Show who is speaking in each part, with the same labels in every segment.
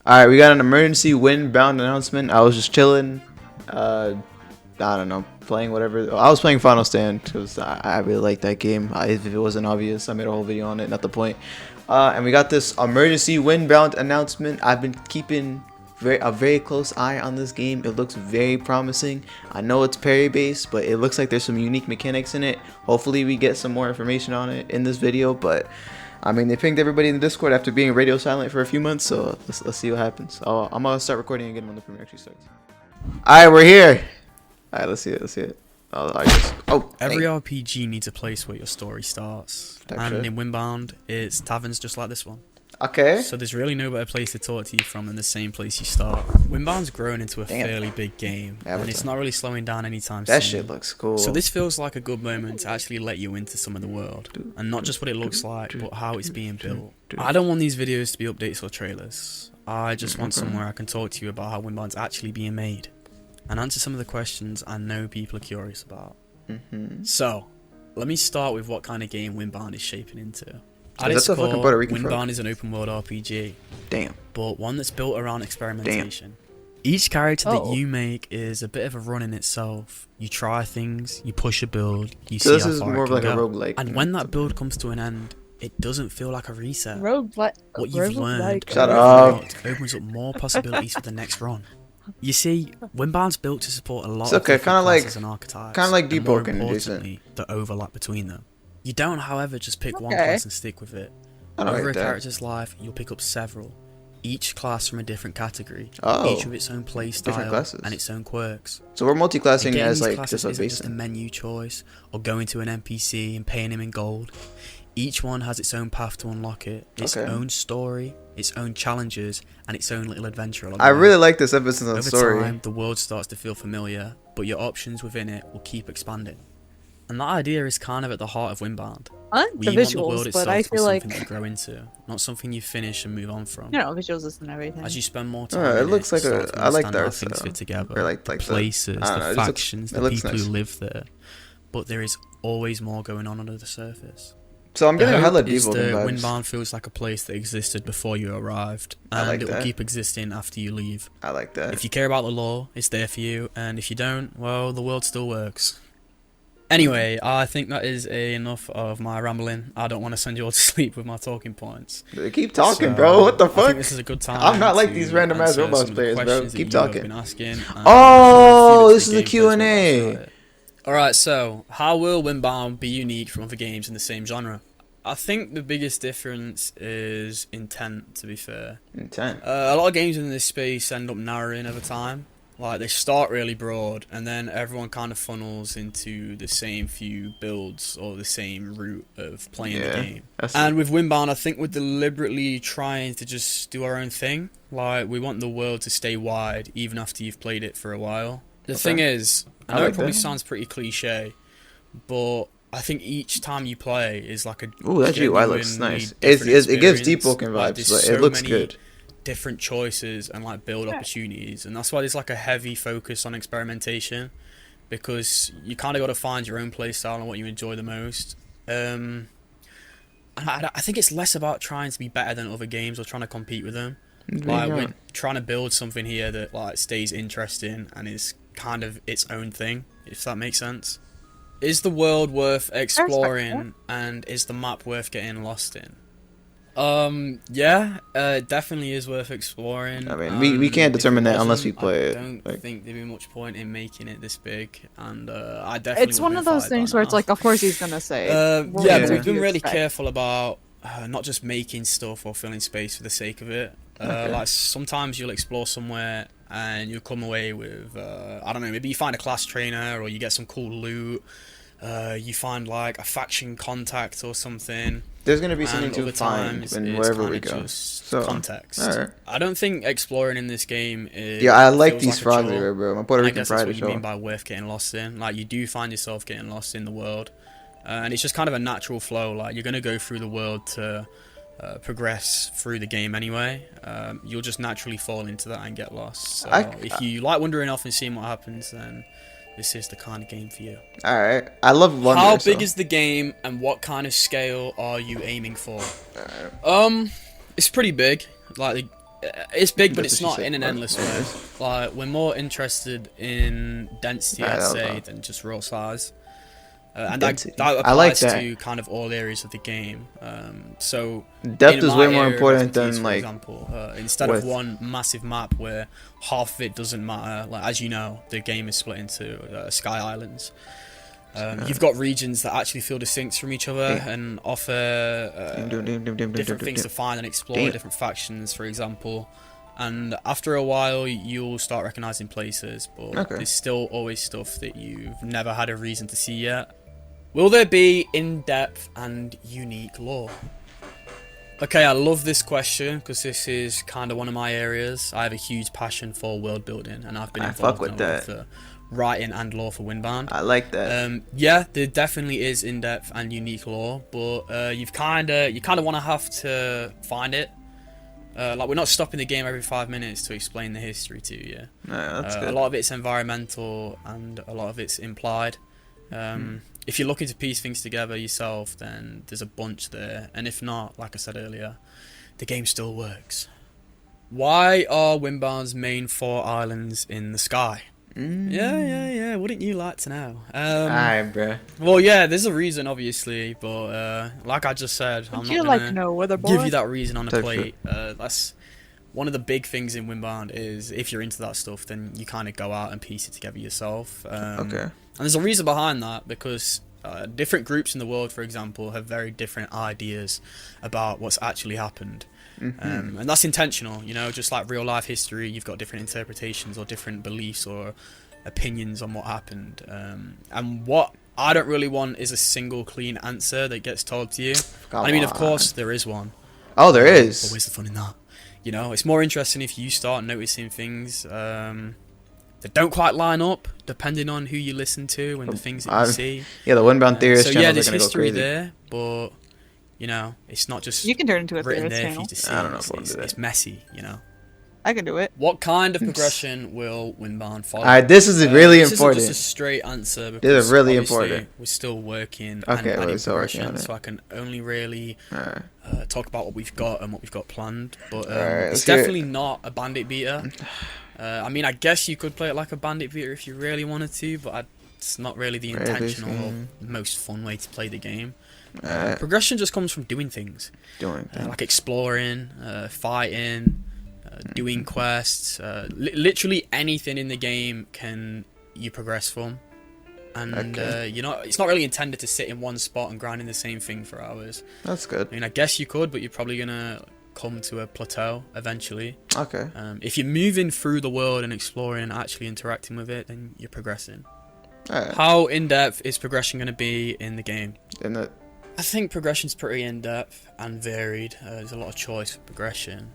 Speaker 1: Alright, we got an emergency Windbound announcement. I was just chilling. I don't know, playing whatever. I was playing Final Stand because I really like that game. If it wasn't obvious, I made a whole video on it, not the point. And we got this emergency Windbound announcement. I've been keeping a very close eye on this game. It looks very promising. I know it's parry based, but it looks like there's some unique mechanics in it. Hopefully we get some more information on it in this video, but I mean, they pinged everybody in the Discord after being radio silent for a few months, so let's see what happens. I'm gonna start recording again when the premiere actually starts. Alright, we're here. Alright, let's see it.
Speaker 2: Every RPG needs a place where your story starts, and in Windbound, it's taverns just like this one.
Speaker 1: Okay.
Speaker 2: So there's really no better place to talk to you from than the same place you start. Windbound's grown into a fairly big game, and it's not really slowing down anytime soon.
Speaker 1: That shit looks cool.
Speaker 2: So this feels like a good moment to actually let you into some of the world, and not just what it looks like, but how it's being built. I don't want these videos to be updates or trailers. I just want somewhere I can talk to you about how Windbound's actually being made, and answer some of the questions I know people are curious about. So, let me start with what kind of game Windbound is shaping into. At its core, Windbound is an open world RPG.
Speaker 1: Damn.
Speaker 2: But one that's built around experimentation. Each character that you make is a bit of a run in itself. You try things, you push a build, you see how far it can go. So this is more of like a roguelike. And when that build comes to an end, it doesn't feel like a reset. What you've learned opens up more possibilities for the next run. You see, Windbound's built to support a lot of different classes and archetypes,
Speaker 1: kind of like
Speaker 2: and more importantly, the overlap between them. You don't, however, just pick one class and stick with it. Over a character's life, you'll pick up several, each class from a different category, each with its own playstyle and its own quirks.
Speaker 1: So we're multi-classing as like
Speaker 2: just a isn't just a menu choice or going to an NPC and paying him in gold. Each one has its own path to unlock it, its own story, its own challenges, and its own little adventure.
Speaker 1: I really like this emphasis on story.
Speaker 2: Over time, the world starts to feel familiar, but your options within it will keep expanding. And that idea is kind of at the heart of Windbound.
Speaker 3: I like the visuals, but I feel like
Speaker 2: something to grow into, not something you finish and move on from.
Speaker 3: You know, visuals isn't everything.
Speaker 2: As you spend more time,
Speaker 1: it looks like I like that.
Speaker 2: Things fit together, like the places, the factions, the people who live there. But there is always more going on under the surface.
Speaker 1: So I'm getting hella Devo vibes.
Speaker 2: Windbound feels like a place that existed before you arrived, and it will keep existing after you leave.
Speaker 1: I like that.
Speaker 2: If you care about the lore, it's there for you, and if you don't, well, the world still works. Anyway, I think that is enough of my rambling. I don't want to send you all to sleep with my talking points.
Speaker 1: Keep talking, bro. What the fuck?
Speaker 2: I think this is a good time.
Speaker 1: I'm not like these random ass Roblox players, bro. Keep talking. This is a Q&A.
Speaker 2: Alright, so how will Windbound be unique from other games in the same genre? I think the biggest difference is intent, to be fair.
Speaker 1: Intent?
Speaker 2: A lot of games in this space end up narrowing over time. Like, they start really broad, and then everyone kind of funnels into the same few builds or the same route of playing the game. And with Windbound, I think we're deliberately trying to just do our own thing. Like, we want the world to stay wide, even after you've played it for a while. The thing is, I know it probably sounds pretty cliche, but I think each time you play is like a
Speaker 1: that GUI looks nice. It gives Deep Woken vibes, but it looks good.
Speaker 2: Different choices and like build opportunities, and that's why there's like a heavy focus on experimentation, because you kind of got to find your own playstyle and what you enjoy the most. And I think it's less about trying to be better than other games or trying to compete with them. Like, we're trying to build something here that like stays interesting and is kind of its own thing, if that makes sense. Is the world worth exploring, and is the map worth getting lost in? Yeah, it definitely is worth exploring.
Speaker 1: I mean, we can't determine that unless we play it.
Speaker 2: I don't think there'd be much point in making it this big, and I definitely.
Speaker 3: It's one of those things where it's like, of course he's gonna say.
Speaker 2: Yeah, but we've been really careful about not just making stuff or filling space for the sake of it. Like, sometimes you'll explore somewhere and you'll come away with I don't know, maybe you find a class trainer or you get some cool loot. You find like a faction contact or something.
Speaker 1: There's gonna be something to find wherever we go.
Speaker 2: So context. I don't think exploring in this game is.
Speaker 1: Yeah, I like these frogs here, bro. My Puerto Rican pride.
Speaker 2: That's what you mean by worth getting lost in. Like, you do find yourself getting lost in the world, and it's just kind of a natural flow. Like, you're gonna go through the world to progress through the game anyway. You'll just naturally fall into that and get lost. So if you like wandering off and seeing what happens, then this is the kind of game for you.
Speaker 1: Alright. I love wonder.
Speaker 2: How big is the game, and what kind of scale are you aiming for? It's pretty big. Like, It's big, but
Speaker 1: That's
Speaker 2: it's
Speaker 1: what she
Speaker 2: not
Speaker 1: said.
Speaker 2: in an endless way. Like, we're more interested in density, I'd say, than just raw size. And that applies
Speaker 1: I like that.
Speaker 2: to kind of all areas of the game. So
Speaker 1: Depth
Speaker 2: in
Speaker 1: is
Speaker 2: my
Speaker 1: way more
Speaker 2: area of
Speaker 1: important
Speaker 2: expertise,
Speaker 1: than
Speaker 2: for
Speaker 1: like
Speaker 2: example, instead of one massive map where half of it doesn't matter, like as you know, the game is split into sky islands. You've got regions that actually feel distinct from each other and offer different things to find and explore, different factions, for example. And after a while, you'll start recognizing places, but there's still always stuff that you've never had a reason to see yet. Will there be in-depth and unique lore? Okay, I love this question because this is kind of one of my areas. I have a huge passion for world building, and I've been involved in a lot of the writing and lore for Windbound.
Speaker 1: I like that.
Speaker 2: Yeah, there definitely is in-depth and unique lore, but you kind of want to have to find it. Like, we're not stopping the game every 5 minutes to explain the history to you.
Speaker 1: That's good.
Speaker 2: A lot of it's environmental and a lot of it's implied. If you're looking to piece things together yourself, then there's a bunch there. And if not, like I said earlier, the game still works. Why are Windbound's main 4 islands in the sky? Yeah. Wouldn't you like to know?
Speaker 1: Alright, bruh.
Speaker 2: Well, yeah, there's a reason, obviously, but like I just said, I'm not gonna give you that reason on a plate. That's one of the big things in Windbound is if you're into that stuff, then you kind of go out and piece it together yourself. And there's a reason behind that because different groups in the world, for example, have very different ideas about what's actually happened. And that's intentional, you know, just like real life history, you've got different interpretations or different beliefs or opinions on what happened. And what I don't really want is a single clean answer that gets told to you. I mean, of course, there is one.
Speaker 1: Oh, there is.
Speaker 2: But where's the fun in that? You know, it's more interesting if you start noticing things that don't quite line up, depending on who you listen to and the things that you see.
Speaker 1: Yeah, the Windbound theorist
Speaker 2: so yeah,
Speaker 1: channels
Speaker 2: there's
Speaker 1: are gonna
Speaker 2: history
Speaker 1: go crazy.
Speaker 2: there, but you know, it's not just
Speaker 3: you can turn into a
Speaker 2: written
Speaker 3: theorist
Speaker 2: there
Speaker 3: channel.
Speaker 2: for you to see.
Speaker 1: I don't know if I want to do that.
Speaker 2: It's messy, you know.
Speaker 3: I can do it.
Speaker 2: What kind of progression will Windbound follow?
Speaker 1: Alright, this is really
Speaker 2: this
Speaker 1: important.
Speaker 2: This isn't just a straight answer because
Speaker 1: This is really
Speaker 2: obviously
Speaker 1: important.
Speaker 2: we're still working
Speaker 1: Okay,
Speaker 2: and
Speaker 1: we're still working
Speaker 2: progression,
Speaker 1: on it.
Speaker 2: so I can only really talk about what we've got and what we've got planned. But
Speaker 1: Alright,
Speaker 2: it's definitely not a bandit beater. I mean, I guess you could play it like a bandit beater if you really wanted to, but it's not really the intentional or most fun way to play the game. Progression just comes from doing things. Like exploring, fighting, doing quests. Literally anything in the game can you progress from. And you know, it's not really intended to sit in one spot and grinding the same thing for hours.
Speaker 1: That's good.
Speaker 2: I mean, I guess you could, but you're probably gonna come to a plateau eventually.
Speaker 1: Okay.
Speaker 2: If you're moving through the world and exploring and actually interacting with it, then you're progressing. How in-depth is progression going to be in the game? I think progression's pretty in-depth and varied. There's a lot of choice for progression.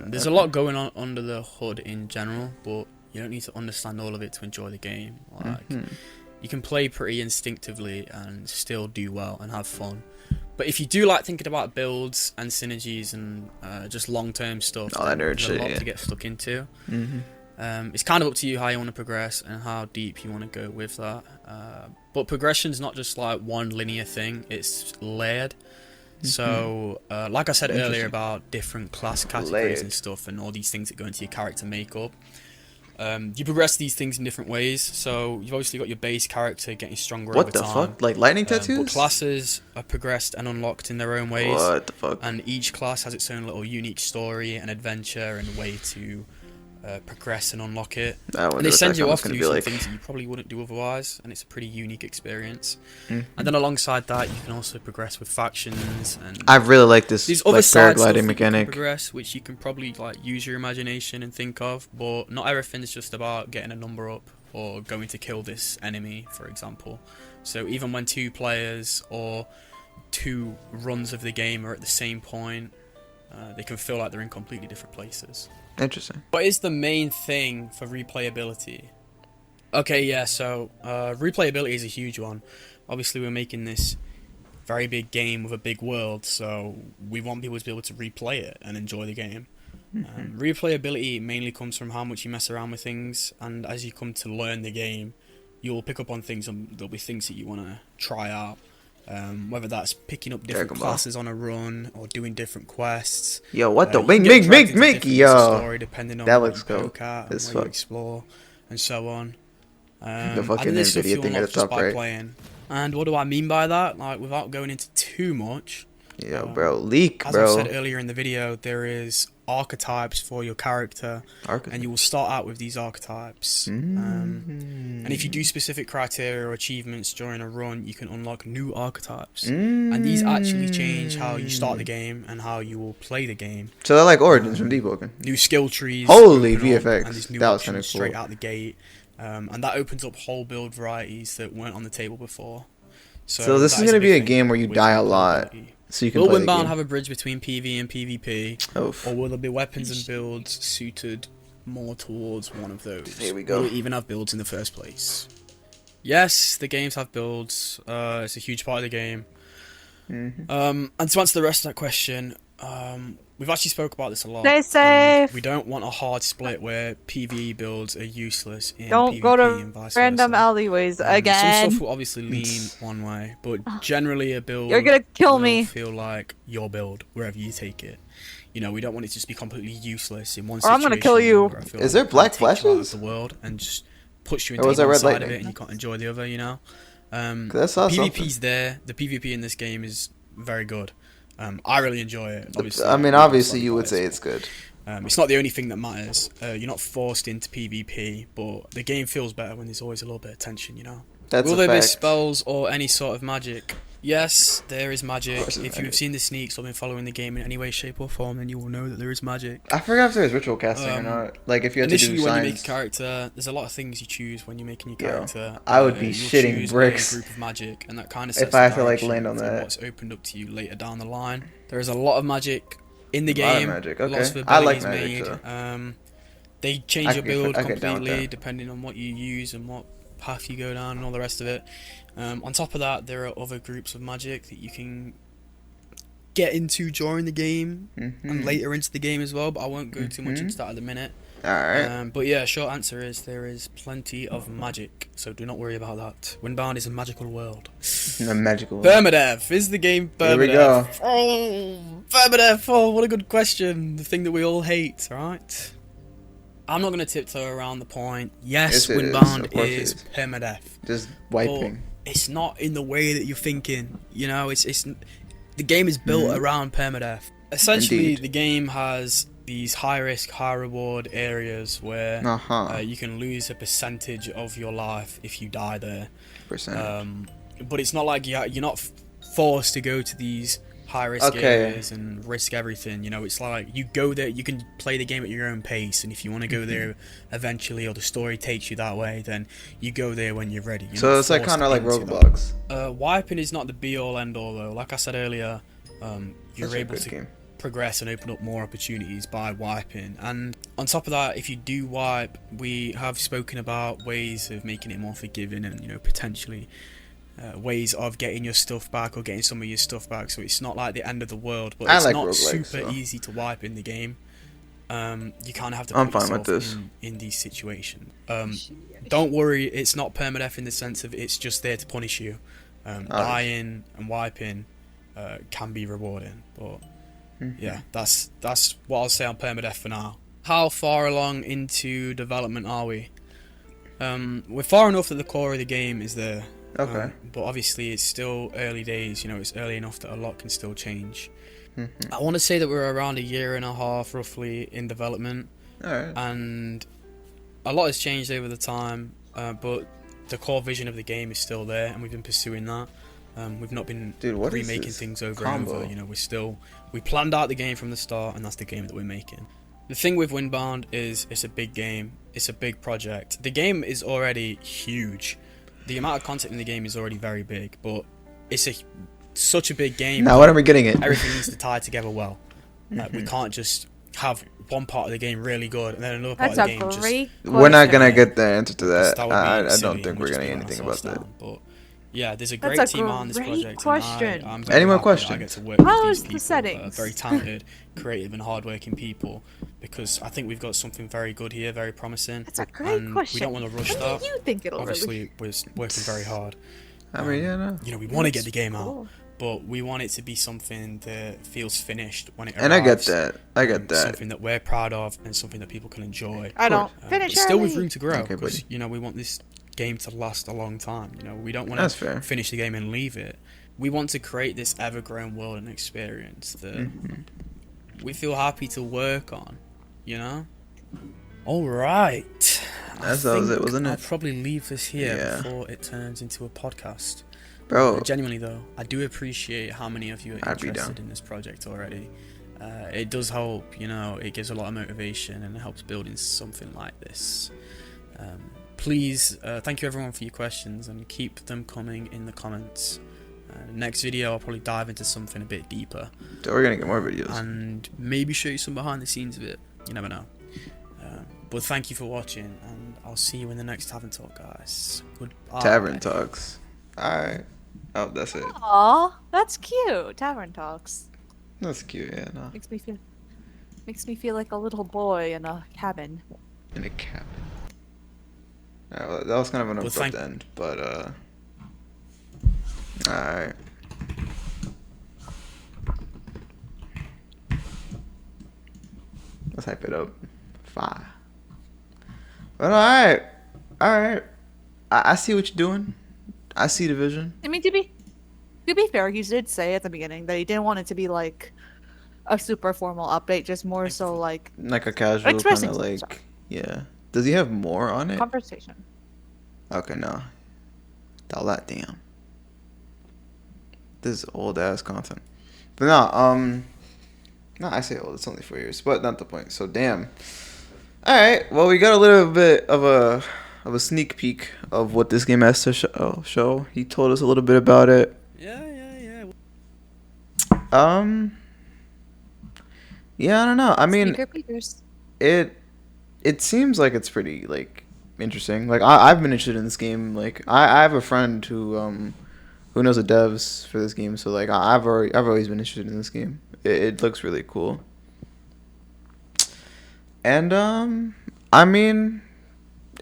Speaker 2: There's a lot going on under the hood in general, but you don't need to understand all of it to enjoy the game. Like, you can play pretty instinctively and still do well and have fun. But if you do like thinking about builds and synergies and just long-term stuff, there's a lot to get stuck into. It's kind of up to you how you want to progress and how deep you want to go with that. But progression's not just like one linear thing, it's layered. So, like I said earlier about different class categories and stuff and all these things that go into your character makeup, you progress these things in different ways. So you've obviously got your base character getting stronger over time.
Speaker 1: What the fuck? Like lightning tattoos?
Speaker 2: But classes are progressed and unlocked in their own ways.
Speaker 1: What the fuck?
Speaker 2: And each class has its own little unique story and adventure and way to progress and unlock it. And they send you off to do some things that you probably wouldn't do otherwise, and it's a pretty unique experience. And then alongside that, you can also progress with factions. And
Speaker 1: I really like this
Speaker 2: these other
Speaker 1: paragliding mechanic.
Speaker 2: Progress, which you can probably like use your imagination and think of, but not everything's just about getting a number up or going to kill this enemy, for example. So even when 2 players or 2 runs of the game are at the same point, they can feel like they're in completely different places.
Speaker 1: Interesting.
Speaker 2: What is the main thing for replayability? Okay, yeah, so replayability is a huge one. Obviously, we're making this very big game with a big world, so we want people to be able to replay it and enjoy the game. Replayability mainly comes from how much you mess around with things, and as you come to learn the game, you'll pick up on things and there'll be things that you want to try out. Whether that's picking up different classes on a run or doing different quests.
Speaker 1: Yo, what the Mink, yo.
Speaker 2: Story depending on
Speaker 1: that
Speaker 2: what
Speaker 1: looks
Speaker 2: you
Speaker 1: cool.
Speaker 2: poke at
Speaker 1: This
Speaker 2: and where you explore and so on.
Speaker 1: The fucking
Speaker 2: and this stuff
Speaker 1: NVIDIA
Speaker 2: you
Speaker 1: thing at
Speaker 2: unlock
Speaker 1: the
Speaker 2: just
Speaker 1: top,
Speaker 2: by
Speaker 1: right?
Speaker 2: playing. And what do I mean by that? Like, without going into too much.
Speaker 1: Yo, bro, leak,
Speaker 2: as
Speaker 1: bro.
Speaker 2: I said earlier in the video, there is archetypes for your character, and you will start out with these archetypes. And if you do specific criteria or achievements during a run, you can unlock new archetypes. And these actually change how you start the game and how you will play the game.
Speaker 1: So they're like Origins from Deep Woken.
Speaker 2: New skill trees.
Speaker 1: Holy
Speaker 2: open up,
Speaker 1: VFX.
Speaker 2: and these new
Speaker 1: That was kind of
Speaker 2: options
Speaker 1: cool.
Speaker 2: straight out the gate. And that opens up whole build varieties that weren't on the table before.
Speaker 1: So this is going to be a game where you die a lot. So you can
Speaker 2: will
Speaker 1: play the
Speaker 2: Windbound
Speaker 1: game.
Speaker 2: have a bridge between PV and PvP?
Speaker 1: Oof.
Speaker 2: Or will there be weapons and builds suited more towards one of those?
Speaker 1: Here we go.
Speaker 2: Will it even have builds in the first place? Yes, the games have builds. It's a huge part of the game. And to answer the rest of that question, we've actually spoke about this a lot.
Speaker 3: Stay safe.
Speaker 2: We don't want a hard split where PvE builds are useless in
Speaker 3: Don't
Speaker 2: PvP
Speaker 3: go to
Speaker 2: and vice
Speaker 3: random
Speaker 2: versa.
Speaker 3: alleyways again.
Speaker 2: Some stuff will obviously lean one way, but generally a build
Speaker 3: You're gonna kill
Speaker 2: will
Speaker 3: me.
Speaker 2: feel like your build wherever you take it. You know, we don't want it to just be completely useless in one
Speaker 3: Or
Speaker 2: situation.
Speaker 3: I'm gonna kill you.
Speaker 2: where I feel
Speaker 1: Is
Speaker 2: like
Speaker 1: there
Speaker 2: it
Speaker 1: black
Speaker 2: takes you out of
Speaker 1: flashes?
Speaker 2: the world and just puts you
Speaker 1: Or
Speaker 2: into
Speaker 1: was that
Speaker 2: one
Speaker 1: red
Speaker 2: side of
Speaker 1: lightning?
Speaker 2: it and you can't enjoy the other. You know,
Speaker 1: I saw
Speaker 2: PvP's
Speaker 1: something.
Speaker 2: there. The PvP in this game is very good. I really enjoy it. Obviously,
Speaker 1: I mean, obviously you would say it's good.
Speaker 2: it's not the only thing that matters. You're not forced into PvP, but the game feels better when there's always a little bit of tension, you know?
Speaker 1: That's
Speaker 2: Will
Speaker 1: a
Speaker 2: there be
Speaker 1: fact.
Speaker 2: spells or any sort of magic? Yes, there is magic.
Speaker 1: course there's
Speaker 2: If
Speaker 1: magic.
Speaker 2: you've seen the sneaks or been following the game in any way, shape, or form, then you will know that there is magic.
Speaker 1: I forgot if there was ritual casting or not. Like if you had to
Speaker 2: Initially,
Speaker 1: do
Speaker 2: when you make
Speaker 1: signs.
Speaker 2: a character, there's a lot of things you choose when you're making your character.
Speaker 1: I would be
Speaker 2: You'll
Speaker 1: shitting
Speaker 2: choose
Speaker 1: bricks
Speaker 2: a group of magic, and that kind of
Speaker 1: if
Speaker 2: sets
Speaker 1: I
Speaker 2: the
Speaker 1: had to, like,
Speaker 2: direction
Speaker 1: land on
Speaker 2: for
Speaker 1: that.
Speaker 2: what's opened up to you later down the line. There is a lot of magic in the
Speaker 1: A lot of
Speaker 2: game.
Speaker 1: magic,
Speaker 2: Lots
Speaker 1: okay.
Speaker 2: of
Speaker 1: I like
Speaker 2: abilities
Speaker 1: magic,
Speaker 2: made. They change
Speaker 1: I
Speaker 2: your
Speaker 1: can get-
Speaker 2: build
Speaker 1: I get down with
Speaker 2: completely
Speaker 1: that.
Speaker 2: depending on what you use and what path you go down and all the rest of it. On top of that, there are other groups of magic that you can get into during the game and later into the game as well, but I won't go too much into that at the minute.
Speaker 1: Alright.
Speaker 2: But yeah, short answer is there is plenty of magic, so do not worry about that. Windbound is a magical world.
Speaker 1: A magical.
Speaker 2: Permadeath is the game. Permadeath.
Speaker 1: Here we go.
Speaker 2: Oh, Permadeath. Oh, what a good question. The thing that we all hate, right? I'm not gonna tiptoe around the point. Yes,
Speaker 1: Yes, it is.
Speaker 2: Windbound
Speaker 1: Of course it
Speaker 2: is
Speaker 1: is.
Speaker 2: permadeath.
Speaker 1: Just
Speaker 2: But
Speaker 1: wiping.
Speaker 2: it's not in the way that you're thinking. You know, it's the game is built around permadeath. Essentially,
Speaker 1: Indeed.
Speaker 2: the game has these high risk, high reward areas where you can lose a percentage of your life if you die there. But it's not like you're not forced to go to these high risk areas and risk everything. You know, it's like you go there, you can play the game at your own pace, and if you want to go there eventually, or the story takes you that way, then you go there when you're ready.
Speaker 1: So it's like kind of like Roblox.
Speaker 2: Wiping is not the be all end all though. Like I said earlier, you're able to progress and open up more opportunities by wiping. And on top of that, if you do wipe, we have spoken about ways of making it more forgiving and, you know, potentially ways of getting your stuff back or getting some of your stuff back, so it's not like the end of the world, but it's not super easy to wipe in the game. You kind of have to put yourself in these situations. Don't worry, it's not permadeath in the sense of it's just there to punish you. Dying and wiping can be rewarding, but yeah, that's what I'll say on permadeath for now. How far along into development are we? We're far enough that the core of the game is there. But obviously it's still early days, you know, it's early enough that a lot can still change. I want to say that we're around a year and a half roughly in development. And a lot has changed over the time, but the core vision of the game is still there, and we've been pursuing that. We've not been remaking things over and over, you know, we planned out the game from the start, and that's the game that we're making. The thing with Windbound is it's a big game, it's a big project. The game is already huge. The amount of content in the game is already very big, but it's such a big game.
Speaker 1: Now, when are we getting it?
Speaker 2: Everything needs to tie together well. We can't just have one part of the game really good and then another part of the game just...
Speaker 1: We're not going to get the answer to that.
Speaker 2: That would be
Speaker 1: I
Speaker 2: silly,
Speaker 1: don't think
Speaker 2: and
Speaker 1: we're
Speaker 2: just
Speaker 1: getting
Speaker 2: put
Speaker 1: anything about
Speaker 2: ourselves
Speaker 1: that.
Speaker 2: down. But yeah, there's a great team on this project.
Speaker 3: Question.
Speaker 2: I'm
Speaker 1: Any more
Speaker 2: happy that I
Speaker 1: questions?
Speaker 2: get to work with
Speaker 3: How
Speaker 2: these
Speaker 3: is the
Speaker 2: people,
Speaker 3: settings?
Speaker 2: very talented, creative, and hardworking people, because I think we've got something very good here, very promising.
Speaker 3: That's a great question.
Speaker 2: We don't want to rush
Speaker 3: When
Speaker 2: that.
Speaker 3: do you think it'll
Speaker 2: Obviously, we're working very hard.
Speaker 1: I mean, yeah, no.
Speaker 2: You know, we want to get the game
Speaker 3: cool.
Speaker 2: out, but we want it to be something that feels finished when it arrives.
Speaker 1: And I get that. I get that.
Speaker 2: Something that we're proud of and something that people can enjoy.
Speaker 3: I don't finish
Speaker 2: still with
Speaker 3: early.
Speaker 2: room to grow,
Speaker 1: Okay,
Speaker 2: because
Speaker 1: buddy.
Speaker 2: you know, we want this game to last a long time. You know, we don't want
Speaker 1: That's
Speaker 2: to
Speaker 1: fair.
Speaker 2: finish the game and leave it. We want to create this ever-growing world and experience that we feel happy to work on. You know. All right.
Speaker 1: That was it, wasn't
Speaker 2: I'll
Speaker 1: it?
Speaker 2: probably leave this here
Speaker 1: Yeah.
Speaker 2: before it turns into a podcast.
Speaker 1: Bro,
Speaker 2: Genuinely though, I do appreciate how many of you are
Speaker 1: I'd be
Speaker 2: interested
Speaker 1: down.
Speaker 2: in this project already. It does help, you know, it gives a lot of motivation and it helps building something like this. Please, thank you everyone for your questions and keep them coming in the comments. Next video I'll probably dive into something a bit deeper.
Speaker 1: so we're gonna get more videos.
Speaker 2: And maybe show you some behind the scenes of it. You never know. But thank you for watching, and I'll see you in the next Tavern Talk, guys. Goodbye.
Speaker 1: Tavern Talks. Alright. Oh, that's it.
Speaker 3: Aw, that's cute. Tavern talks.
Speaker 1: That's cute, yeah, no.
Speaker 3: Makes me feel like a little boy in a cabin.
Speaker 1: In a cabin. Alright, well, that was kind of an
Speaker 2: Well,
Speaker 1: abrupt end, but, alright. Let's hype it up. 5. But alright. Alright. I see what you're doing. I see the vision.
Speaker 3: I mean, to be fair, he did say at the beginning that he didn't want it to be like a super formal update, just more so like
Speaker 1: Like a casual kind
Speaker 3: Expressing
Speaker 1: of like,
Speaker 3: stuff.
Speaker 1: yeah. Does he have more on it?
Speaker 3: conversation.
Speaker 1: Okay, no. All that damn. This is old ass content. But no, I say old, it's only 4 years, but not the point. So damn. Alright, well we got a little bit of a sneak peek of what this game has to show. He told us a little bit about it.
Speaker 2: Yeah.
Speaker 1: Yeah, I don't know. I mean,
Speaker 3: Sneaker peekers.
Speaker 1: it seems like it's pretty like interesting. Like I've been interested in this game. Like I have a friend who knows the devs for this game, so like I've always been interested in this game. It looks really cool. And I mean,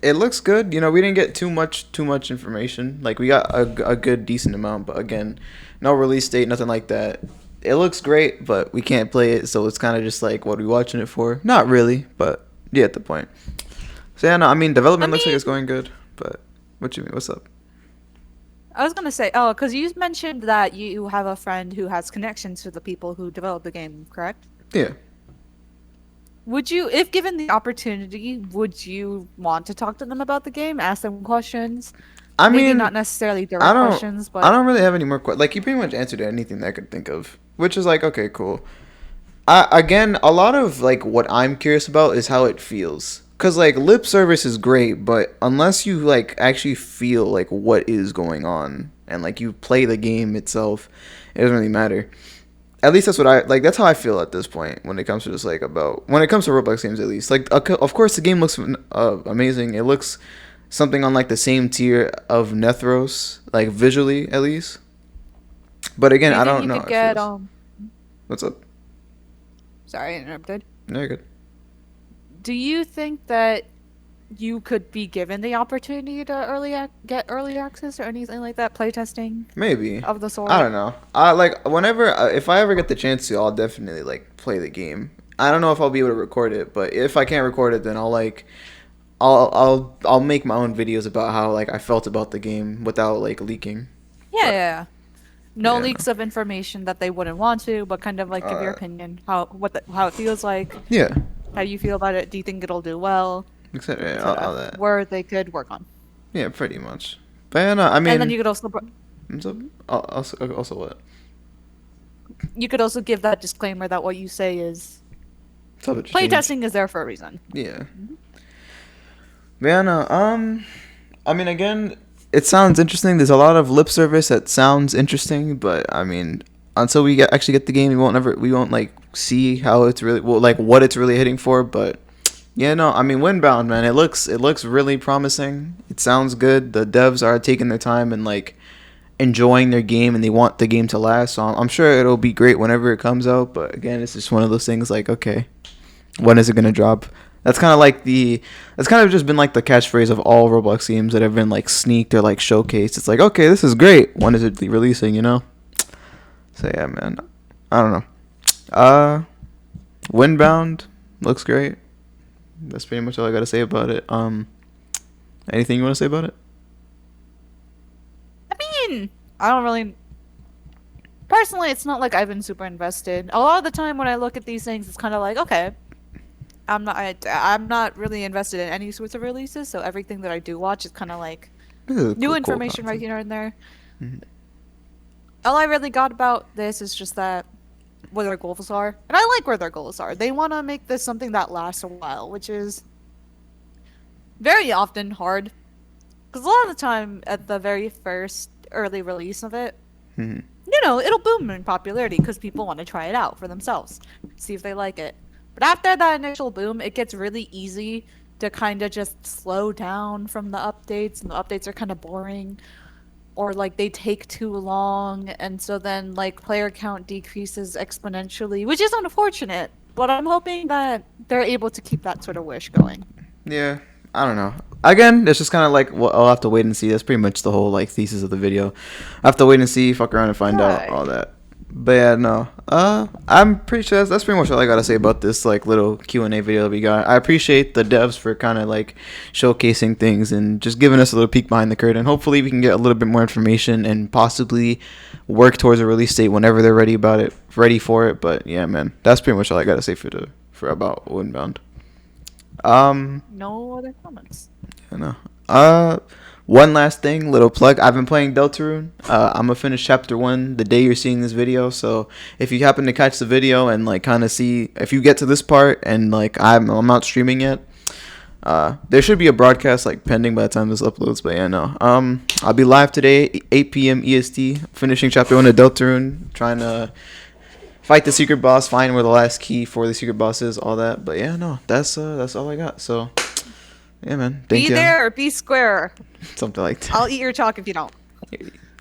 Speaker 1: it looks good. You know, we didn't get too much information. Like we got a good decent amount, but again, no release date, nothing like that. It looks great, but we can't play it, so it's kind of just like, what are we watching it for? Not really, but yeah, at the point. So yeah, no, I mean, development looks like it's going good, but what you mean? What's up?
Speaker 3: I was gonna say, oh, because you mentioned that you have a friend who has connections to the people who developed the game, correct?
Speaker 1: Yeah.
Speaker 3: Would you, if given the opportunity, would you want to talk to them about the game, ask them questions?
Speaker 1: I
Speaker 3: Maybe
Speaker 1: mean,
Speaker 3: not necessarily direct questions, but
Speaker 1: I don't really have any more questions. Like, you pretty much answered anything that I could think of, which is like, okay, cool. Again, a lot of like what I'm curious about is how it feels. Cause like lip service is great, but unless you like actually feel like what is going on and like you play the game itself, it doesn't really matter. At least that's what I like. That's how I feel at this point when it comes to just like when it comes to Roblox games. At least like of course the game looks amazing. It looks something on like the same tier of Nethros, like visually at least. But again, I don't know.
Speaker 3: You could get
Speaker 1: What's up?
Speaker 3: Sorry, I interrupted.
Speaker 1: No, you're good.
Speaker 3: Do you think that you could be given the opportunity to get early access or anything like that, playtesting
Speaker 1: Maybe.
Speaker 3: of the sort?
Speaker 1: I don't know. I like whenever if I ever get the chance to, I'll definitely like play the game. I don't know if I'll be able to record it, but if I can't record it, then I'll make my own videos about how like I felt about the game without like leaking.
Speaker 3: Yeah. No
Speaker 1: Yeah.
Speaker 3: leaks of information that they wouldn't want to, but kind of like give your opinion, how it feels like,
Speaker 1: Yeah.
Speaker 3: how you feel about it. Do you think it'll do well?
Speaker 1: Except yeah,
Speaker 3: Sort
Speaker 1: all
Speaker 3: of,
Speaker 1: that.
Speaker 3: where they could work on.
Speaker 1: Yeah, pretty much. But yeah, no, I mean.
Speaker 3: And then you could also
Speaker 1: Also what?
Speaker 3: give that disclaimer that what you say is
Speaker 1: Subject change.
Speaker 3: playtesting is there for a reason.
Speaker 1: Yeah. But yeah, no, I mean, again, it sounds interesting. There's a lot of lip service that sounds interesting, but I mean, until we actually get the game, we won't like see how it's really, well, like what it's really hitting for. But yeah, no, I mean, Windbound, man, it looks really promising. It sounds good. The devs are taking their time and like enjoying their game, and they want the game to last. So I'm sure it'll be great whenever it comes out. But again, it's just one of those things like, okay, when is it gonna drop? That's kind of like that's kind of just been like the catchphrase of all Roblox games that have been like sneaked or like showcased. It's like, okay, this is great. When is it releasing? You know. So yeah, man. I don't know. Windbound looks great. That's pretty much all I gotta say about it. Anything you want to say about it?
Speaker 3: I mean, I don't really. Personally, it's not like I've been super invested. A lot of the time when I look at these things, it's kind of like, okay, I'm not really invested in any sorts of releases, so everything that I do watch is kind of like
Speaker 1: This is
Speaker 3: new
Speaker 1: cool
Speaker 3: information right
Speaker 1: content.
Speaker 3: here and there.
Speaker 1: Mhm.
Speaker 3: All I really got about this is just that what their goals are, and I like where their goals are. They want to make this something that lasts a while, which is very often hard because a lot of the time at the very first early release of it,
Speaker 1: Mhm.
Speaker 3: it'll boom in popularity because people want to try it out for themselves, see if they like it. But after that initial boom, it gets really easy to kind of just slow down from the updates, and the updates are kind of boring, or like they take too long, and so then like player count decreases exponentially, which is unfortunate. But I'm hoping that they're able to keep that sort of wish going.
Speaker 1: Yeah, I don't know. Again, it's just kind of like I'll have to wait and see. That's pretty much the whole like thesis of the video. I have to wait and see, fuck around and find out
Speaker 3: Right.
Speaker 1: all that. But yeah, no. I'm pretty sure that's pretty much all I gotta say about this like little Q&A video that we got. I appreciate the devs for kind of like showcasing things and just giving us a little peek behind the curtain. Hopefully, we can get a little bit more information and possibly work towards a release date whenever they're ready for it. But yeah, man, that's pretty much all I gotta say for about Windbound.
Speaker 3: No other comments.
Speaker 1: I know. One last thing, little plug. I've been playing Deltarune. I'm gonna finish chapter 1 the day you're seeing this video. So if you happen to catch the video and like kind of see, if you get to this part and like I'm not streaming yet, there should be a broadcast like pending by the time this uploads. But yeah, no. I'll be live today, 8 p.m. EST, finishing chapter 1 of Deltarune, trying to fight the secret boss, find where the last key for the secret boss is, all that. But yeah, no, that's all I got. So yeah, man. Thank
Speaker 3: Be
Speaker 1: you.
Speaker 3: there or be square.
Speaker 1: Something like that.
Speaker 3: I'll eat your chalk if you don't.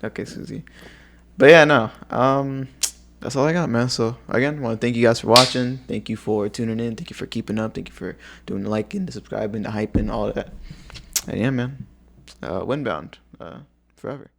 Speaker 1: Okay, Susie. But yeah, no. That's all I got, man. So again, I want to thank you guys for watching. Thank you for tuning in. Thank you for keeping up. Thank you for doing the liking, the subscribing, the hyping, all that. And yeah, man. Windbound. Forever.